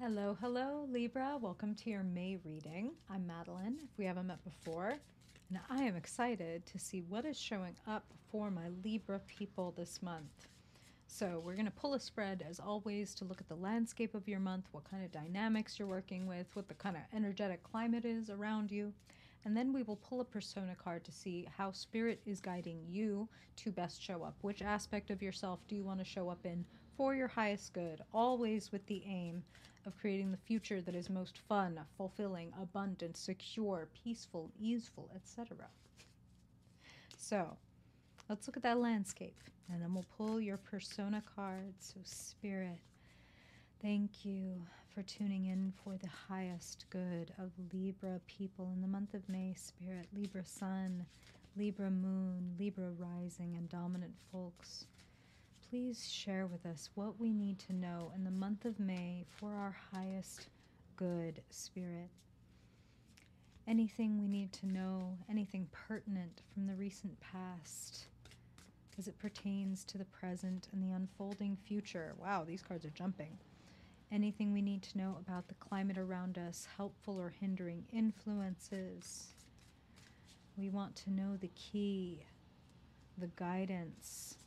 Hello, hello, Libra. Welcome to your May reading. I'm Madeline, if we haven't met before, and I am excited to see what is showing up for my Libra people this month. So we're going to pull a spread, as always, to look at the landscape of your month, what kind of dynamics you're working with, what the kind of energetic climate is around you, and then we will pull a persona card to see how Spirit is guiding you to best show up. Which aspect of yourself do you want to show up in for your highest good, always with the aim of creating the future that is most fun, fulfilling, abundant, secure, peaceful, easeful, etc. So let's look at that landscape, and then we'll pull your persona cards. So Spirit, thank you for tuning in for the highest good of Libra people in the month of May. Spirit, Libra Sun, Libra Moon, Libra Rising, and Dominant Folks. Please share with us what we need to know in the month of May for our highest good, Spirit. Anything we need to know, anything pertinent from the recent past as it pertains to the present and the unfolding future. Wow, these cards are jumping. Anything we need to know about the climate around us, helpful or hindering influences. We want to know the key, the guidance.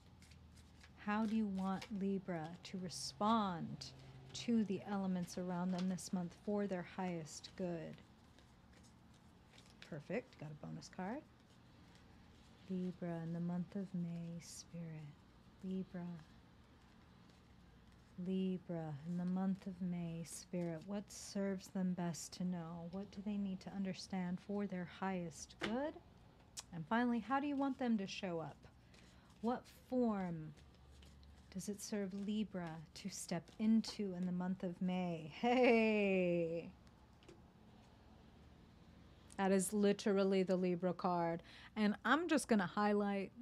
How do you want Libra to respond to the elements around them this month for their highest good? Perfect. Got a bonus card. Libra in the month of May, Spirit. Libra. Libra in the month of May, Spirit. What serves them best to know? What do they need to understand for their highest good? And finally, how do you want them to show up? What form does it serve Libra to step into in the month of May? Hey! That is literally the Libra card. And I'm just going to highlight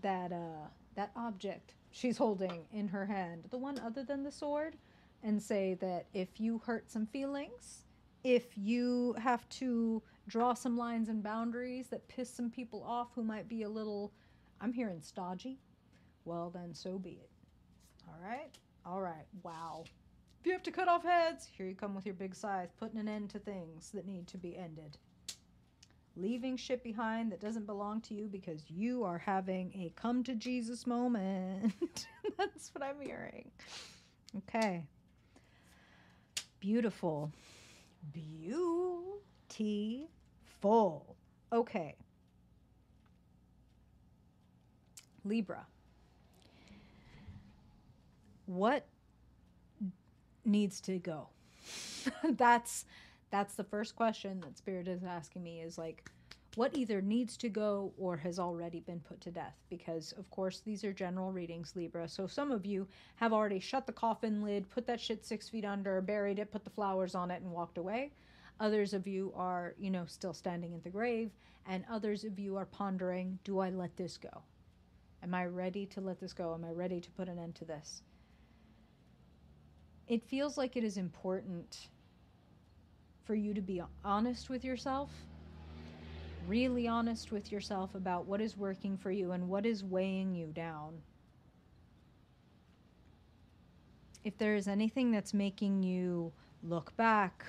that object she's holding in her hand, the one other than the sword, and say that if you hurt some feelings, if you have to draw some lines and boundaries that piss some people off who might be a little, I'm hearing stodgy, well then so be it. All right, wow. If you have to cut off heads, here you come with your big scythe, putting an end to things that need to be ended. Leaving shit behind that doesn't belong to you because you are having a come to Jesus moment. That's what I'm hearing. Okay. Beautiful. Beautiful. Okay. Libra. What needs to go? That's the first question that Spirit is asking me, is like, what either needs to go or has already been put to death? Because, of course, these are general readings, Libra. So some of you have already shut the coffin lid, put that shit 6 feet under, buried it, put the flowers on it, and walked away. Others of you are, still standing in the grave. And others of you are pondering, do I let this go? Am I ready to let this go? Am I ready to put an end to this? It feels like it is important for you to be honest with yourself, really honest with yourself about what is working for you and what is weighing you down. If there is anything that's making you look back,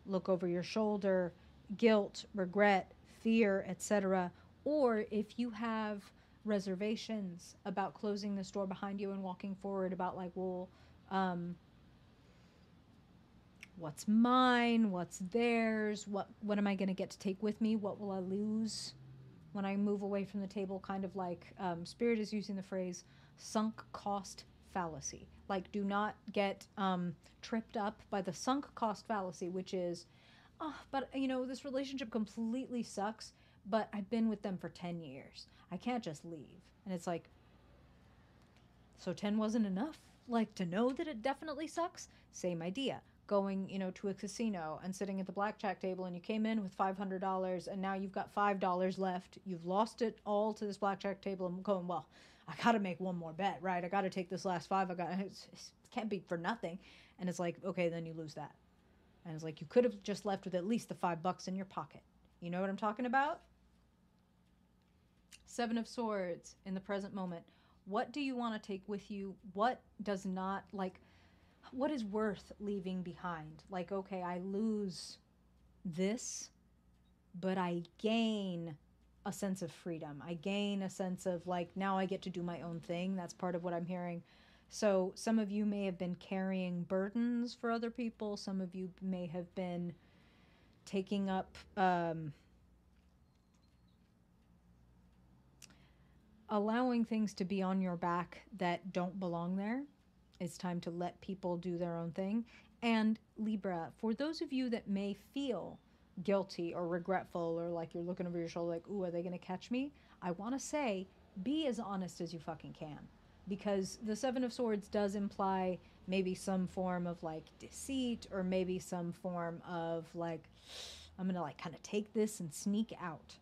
look over your shoulder, guilt, regret, fear, etc., or if you have reservations about closing this door behind you and walking forward, about like, well, what's mine, what's theirs, what am I going to get to take with me, what will I lose when I move away from the table, kind of like Spirit is using the phrase sunk cost fallacy. Like, do not get tripped up by the sunk cost fallacy, which is, but this relationship completely sucks, but I've been with them for 10 years. I can't just leave. And it's like, so 10 wasn't enough? Like, to know that it definitely sucks? Same idea. Going, to a casino and sitting at the blackjack table, and you came in with $500 and now you've got $5 left. You've lost it all to this blackjack table and going, well, I got to make one more bet, right? I got to take this last five. It can't be for nothing. And it's like, okay, then you lose that. And it's like, you could have just left with at least the $5 in your pocket. You know what I'm talking about? Seven of Swords in the present moment. What do you want to take with you? What does not, like, what is worth leaving behind? Like, okay, I lose this, but I gain a sense of freedom. I gain a sense of, like, now I get to do my own thing. That's part of what I'm hearing. So some of you may have been carrying burdens for other people. Some of you may have been taking up allowing things to be on your back that don't belong there. It's time to let people do their own thing. And Libra, for those of you that may feel guilty or regretful, or like you're looking over your shoulder like, ooh, are they going to catch me? I want to say, be as honest as you fucking can. Because the Seven of Swords does imply maybe some form of like deceit, or maybe some form of like, I'm going to like kind of take this and sneak out.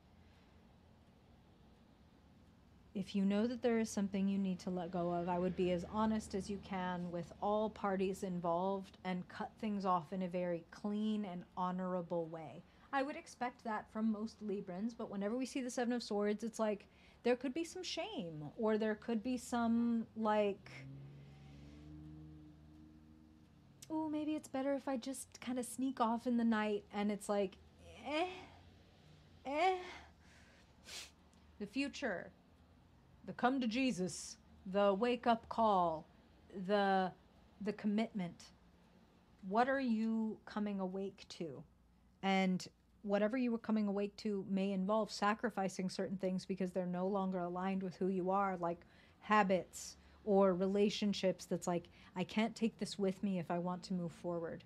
If you know that there is something you need to let go of, I would be as honest as you can with all parties involved and cut things off in a very clean and honorable way. I would expect that from most Librans, but whenever we see the Seven of Swords, it's like there could be some shame, or there could be some like, oh, maybe it's better if I just kind of sneak off in the night, and it's like, the future, the come to Jesus, the wake up call, the commitment. What are you coming awake to? And whatever you were coming awake to may involve sacrificing certain things because they're no longer aligned with who you are, like habits or relationships that's like, I can't take this with me if I want to move forward.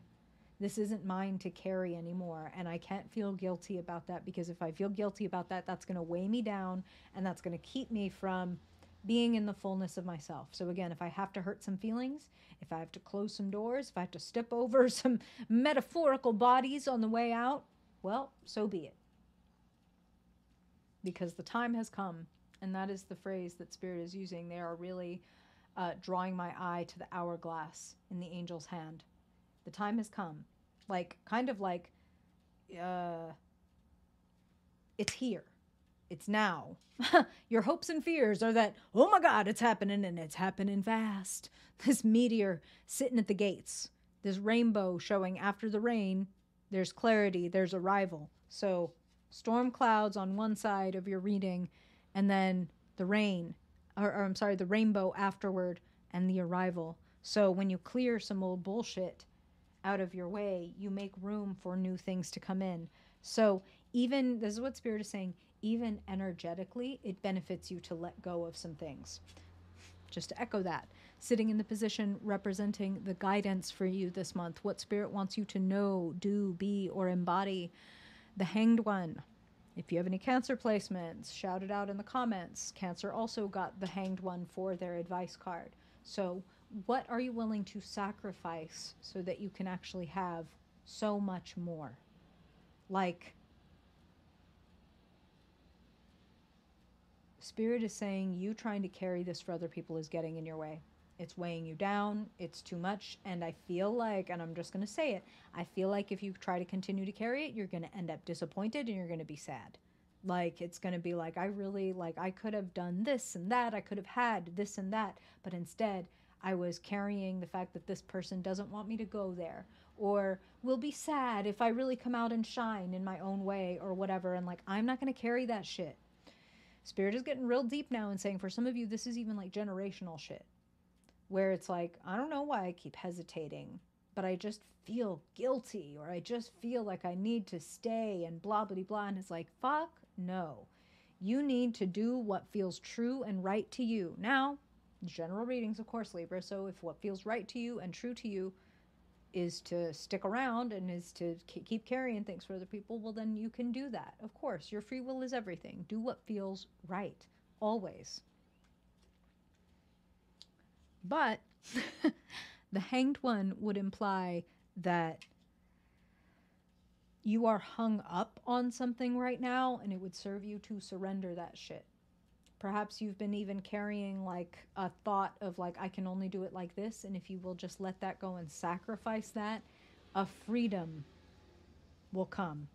This isn't mine to carry anymore, and I can't feel guilty about that, because if I feel guilty about that, that's going to weigh me down, and that's going to keep me from being in the fullness of myself. So again, if I have to hurt some feelings, if I have to close some doors, if I have to step over some metaphorical bodies on the way out, well, so be it. Because the time has come, and that is the phrase that Spirit is using. They are really drawing my eye to the hourglass in the angel's hand. The time has come. Like, kind of like, it's here. It's now. Your hopes and fears are that, oh my God, it's happening, and it's happening fast. This meteor sitting at the gates. This rainbow showing after the rain. There's clarity. There's arrival. So storm clouds on one side of your reading, and then the rain, or I'm sorry, the rainbow afterward, and the arrival. So when you clear some old bullshit out of your way, you make room for new things to come in. So even, this is what Spirit is saying, even energetically, it benefits you to let go of some things. Just to echo that, sitting in the position representing the guidance for you this month, what Spirit wants you to know, do, be, or embody. The Hanged One. If you have any Cancer placements, shout it out in the comments. Cancer also got the Hanged One for their advice card. So what are you willing to sacrifice so that you can actually have so much more? Like, Spirit is saying you trying to carry this for other people is getting in your way. It's weighing you down. It's too much. And I feel like, and I'm just going to say it, I feel like if you try to continue to carry it, you're going to end up disappointed and you're going to be sad. Like, it's going to be like, I really, like, I could have done this and that. I could have had this and that. But instead, I was carrying the fact that this person doesn't want me to go there, or will be sad if I really come out and shine in my own way, or whatever. And like, I'm not going to carry that shit. Spirit is getting real deep now and saying, for some of you, this is even like generational shit, where it's like, I don't know why I keep hesitating, but I just feel guilty, or I just feel like I need to stay and blah, blah, blah. And it's like, fuck no. You need to do what feels true and right to you. Now, general readings, of course, Libra. So if what feels right to you and true to you is to stick around and is to keep carrying things for other people, well, then you can do that. Of course, your free will is everything. Do what feels right, always. But the Hanged One would imply that you are hung up on something right now, and it would serve you to surrender that shit. Perhaps you've been even carrying like a thought of like, I can only do it like this. And if you will just let that go and sacrifice that, a freedom will come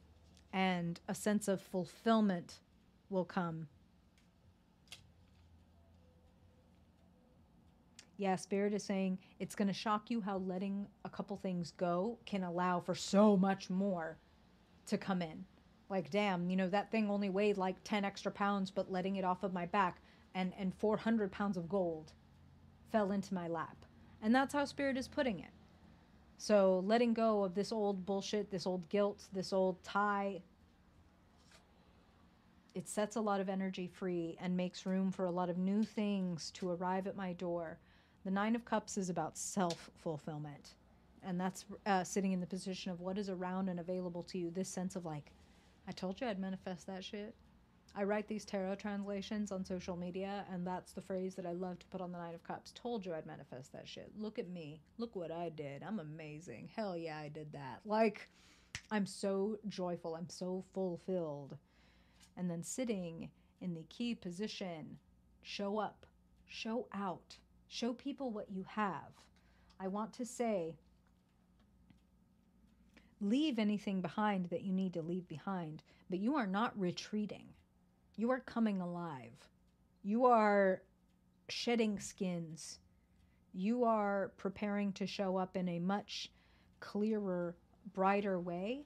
and a sense of fulfillment will come. Yeah, Spirit is saying it's going to shock you how letting a couple things go can allow for so much more to come in. Like, damn, that thing only weighed like 10 extra pounds, but letting it off of my back and 400 pounds of gold fell into my lap. And that's how Spirit is putting it. So letting go of this old bullshit, this old guilt, this old tie, it sets a lot of energy free and makes room for a lot of new things to arrive at my door. The Nine of Cups is about self-fulfillment. And that's sitting in the position of what is around and available to you. This sense of like, I told you I'd manifest that shit. I write these tarot translations on social media, and that's the phrase that I love to put on the Nine of Cups. Told you I'd manifest that shit. Look at me. Look what I did. I'm amazing. Hell yeah, I did that. Like, I'm so joyful. I'm so fulfilled. And then sitting in the key position, show up, show out, show people what you have. I want to say, leave anything behind that you need to leave behind, but you are not retreating. You are coming alive. You are shedding skins. You are preparing to show up in a much clearer, brighter way.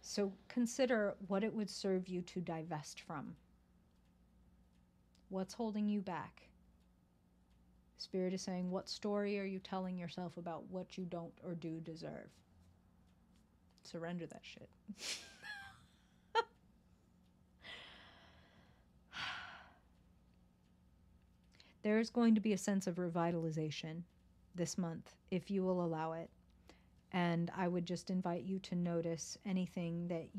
So consider what it would serve you to divest from. What's holding you back? Spirit is saying, what story are you telling yourself about what you don't or do deserve? Surrender that shit. There's going to be a sense of revitalization this month, if you will allow it. And I would just invite you to notice anything that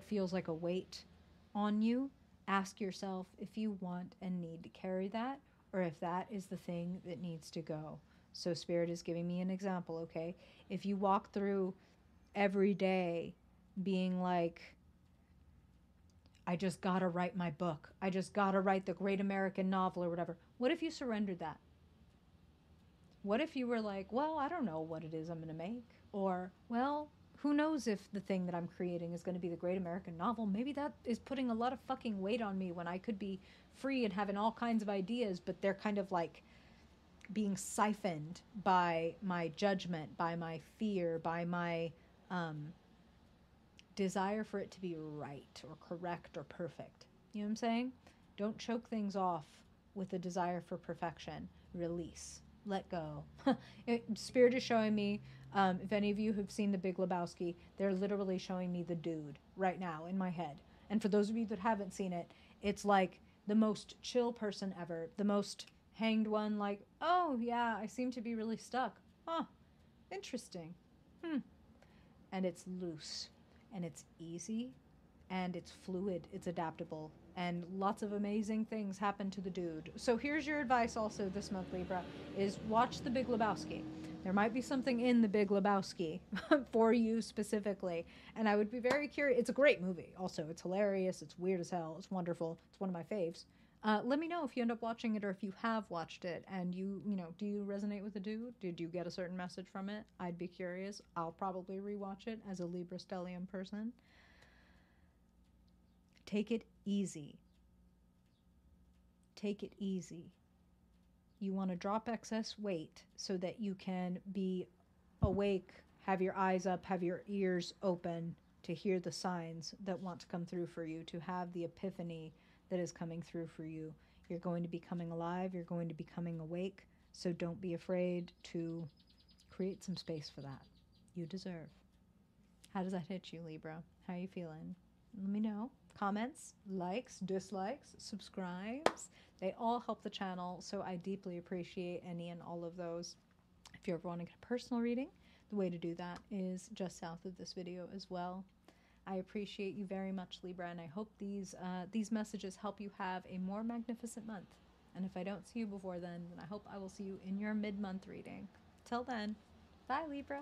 feels like a weight on you. Ask yourself if you want and need to carry that, or if that is the thing that needs to go. So Spirit is giving me an example, okay? If you walk through every day being like, I just gotta write my book. I just gotta write the great American novel or whatever. What if you surrendered that? What if you were like, well, I don't know what it is I'm going to make? Or, well, who knows if the thing that I'm creating is going to be the great American novel? Maybe that is putting a lot of fucking weight on me when I could be free and having all kinds of ideas, but they're kind of like being siphoned by my judgment, by my fear, by my desire for it to be right or correct or perfect. You know what I'm saying? Don't choke things off with a desire for perfection. Release. Let go. Spirit is showing me, if any of you have seen The Big Lebowski, they're literally showing me the dude right now in my head. And for those of you that haven't seen it, it's like the most chill person ever. The most hanged one, like, oh, yeah, I seem to be really stuck. Huh, interesting. And it's loose, and it's easy, and it's fluid, it's adaptable, and lots of amazing things happen to the dude. So here's your advice also this month, Libra, is watch The Big Lebowski. There might be something in The Big Lebowski for you specifically, and I would be very curious. It's a great movie also. It's hilarious, it's weird as hell, it's wonderful, it's one of my faves. Let me know if you end up watching it or if you have watched it and do you resonate with the dude? Did you get a certain message from it? I'd be curious. I'll probably rewatch it as a Libra stellium person. Take it easy. Take it easy. You want to drop excess weight so that you can be awake, have your eyes up, have your ears open to hear the signs that want to come through for you, to have the epiphany that is coming through for you. You're going to be coming alive. You're going to be coming awake. So don't be afraid to create some space for that. You deserve. How does that hit you, Libra? How are you feeling? Let me know. Comments, likes, dislikes, subscribes. They all help the channel, so I deeply appreciate any and all of those. If you ever want to get a personal reading, the way to do that is just south of this video as well. I appreciate you very much, Libra, and I hope these messages help you have a more magnificent month. And if I don't see you before then I hope I will see you in your mid-month reading. Till then, bye, Libra.